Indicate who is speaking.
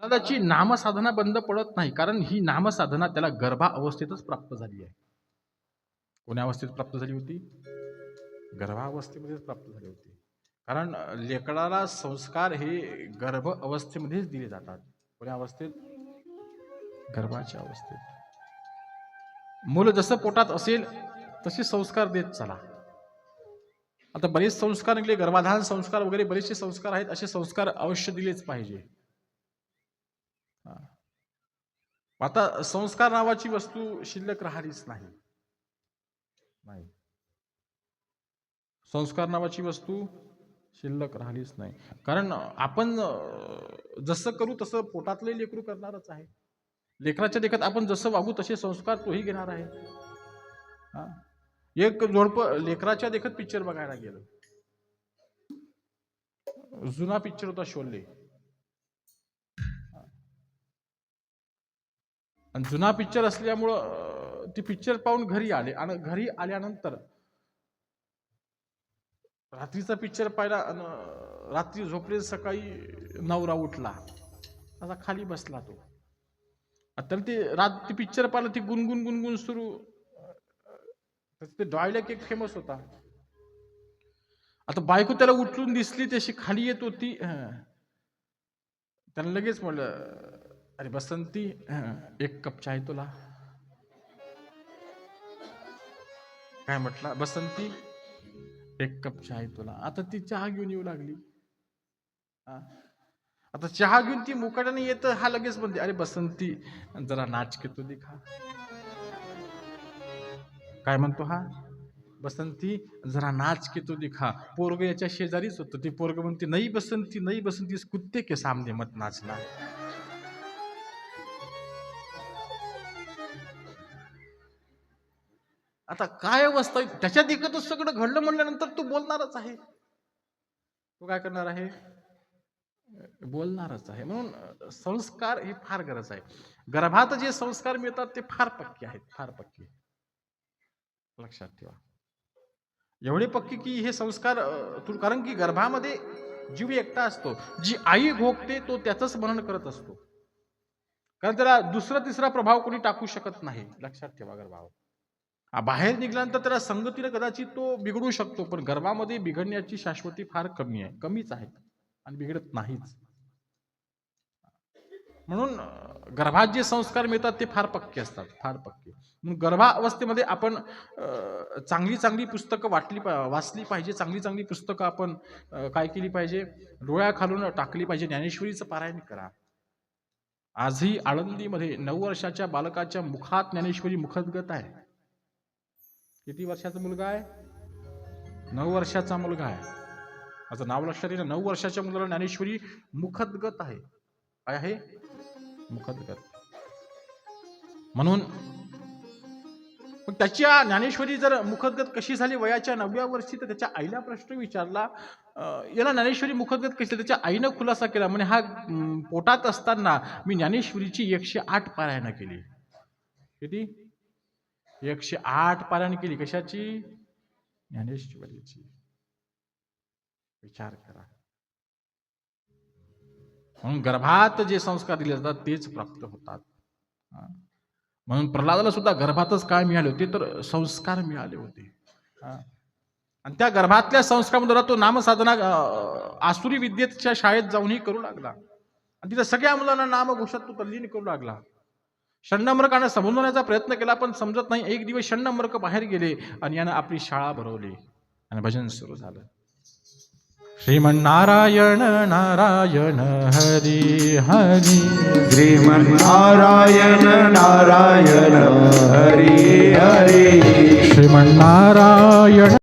Speaker 1: त्याची नामसाधना बंद पडत नाही, कारण ही नामसाधना त्याला गर्भावस्थेतच प्राप्त झाली आहे. कोण्या अवस्थेत प्राप्त झाली होती? गर्भावस्थेमध्येच प्राप्त झाली होती. कारण लेकराला संस्कार हे गर्भ अवस्थेमध्येच दिले जातात. कोण्या अवस्थेत? गर्भाच्या अवस्थेत. मूल जसं पोटात असेल तसे संस्कार देत चला. आता बरेच संस्कार निघले, गर्भाधान संस्कार वगैरे बरेचसे संस्कार आहेत. असे संस्कार अवश्य दिलेच पाहिजे. आता संस्कार नावाची वस्तू शिल्लक राहिलीच नाही. संस्कार नावाची वस्तू शिल्लक राहिलीच नाही. कारण आपण जसं करू तसं पोटातले लेकरू करणारच आहे. लेकराच्या देखत आपण जसं वागू तसे संस्कार तोही घेणार आहे. एक जोडपं लेकराच्या देखत पिक्चर बघायला गेलं. जुना पिक्चर होता शोले. आणि जुना पिक्चर असल्यामुळं ती पिक्चर पाहून घरी आले आणि घरी आल्यानंतर रात्रीचा पिक्चर पाहिला आणि रात्री झोपले, सकाळी नवरा उठला असा खाली बसला तो. तर ते पिक्चर पाहिलं, ती गुणगुण गुणगुण सुरू. ते डायलॉग एक फेमस होता. आता बायको त्याला उठलून दिसली, तशी खाली येत होती. त्यानं लगेच म्हणलं, अरे बसंती, एक कप चाय तुला. काय म्हटला? बसंती, एक कप चाय तुला. आता ती चहा घेऊन येऊ लागली. आता चहा घेऊन ती मुकाट्याने येत, हा लगेच म्हणते, अरे बसंती जरा नाच के तो दिखा. काय म्हणतो हा? बसंती जरा नाच के तो दिखा. पोरग याच्या शेजारीच होतं. ती पोरग म्हणते, नाही बसंती, नाही बसंती, इस कुत्ते के सामने मत नाचना. आता काय अवस्था, त्याच्या देखतच सगळं घडलं म्हणल्यानंतर तू बोलणारच आहे. तू काय करणार आहे? बोलणारच आहे. म्हणून संस्कार ही फार गरज आहे. गर्भात जे संस्कार मिळतात ते फार पक्के आहेत, फार पक्के. लक्षात ठेवा. एवढे पक्के की हे संस्कार, कारण की गर्भामध्ये जीव एकटा असतो. जी आई भोगते तो त्याचंच मनन करत असतो. कारण त्याला दुसरा तिसरा प्रभाव कोणी टाकू शकत नाही. लक्षात ठेवा. गर्भावर बाहेर निघाल्यानंतर त्याला संगतीने कदाचित तो बिघडू शकतो, पण गर्भामध्ये बिघडण्याची शाश्वती फार कमी आहे, कमीच आहे आणि बिघडत नाहीच. म्हणून गर्भात जे संस्कार मिळतात ते फार पक्के असतात, फार पक्के. म्हणून गर्भावस्थेमध्ये आपण चांगली चांगली पुस्तकं वाचली पाहिजे. चांगली चांगली पुस्तकं आपण काय केली पाहिजे? डोळ्याखालून टाकली पाहिजे. ज्ञानेश्वरीचं पारायण करा. आजही आळंदीमध्ये 9 वर्षाच्या बालकाच्या मुखात ज्ञानेश्वरी मुखद्गत आहे. किती वर्षाचा मुलगा आहे? 9 वर्षाचा मुलगा आहे. माझं नाव लक्षात येईल. 9 वर्षाच्या मुलाला ज्ञानेश्वरी मुखद्गत आहे. काय आहे? मुखद्गत. म्हणून त्याच्या ज्ञानेश्वरी जर मुखद्गत कशी झाली वयाच्या 9व्या वर्षी, तर त्याच्या आईला प्रश्न विचारला, याला ज्ञानेश्वरी मुखद्गत कशी? त्याच्या आईनं खुलासा केला, म्हणे हा पोटात असताना मी ज्ञानेश्वरीची 108 पारायण केली. किती? 108 पारायण केली. कशाची? ज्ञानेश्वरीची. विचार करा. म्हणून गर्भात जे संस्कार दिले जातात तेच प्राप्त होतात. म्हणून प्रल्हादाला सुद्धा गर्भातच काय मिळाले होते? तर संस्कार मिळाले होते. आणि त्या गर्भातल्या संस्कारामध्ये तो नामसाधना आसुरी विद्येच्या शाळेत जाऊनही करू लागला. आणि तिथे सगळ्या मुलांना नामघोषात तो तल्लीन करू लागला. षण्णमर्काने समजवण्याचा प्रयत्न केला, पण समजत नाही. एक दिवस षण्णमर्क बाहेर गेले आणि यानं आपली शाळा भरवली आणि भजन सुरू झालं. श्रीमन्नारायण नारायण हरी हरी.
Speaker 2: श्रीमन्नारायण नारायण हरी हरी.
Speaker 1: श्रीमन्नारायण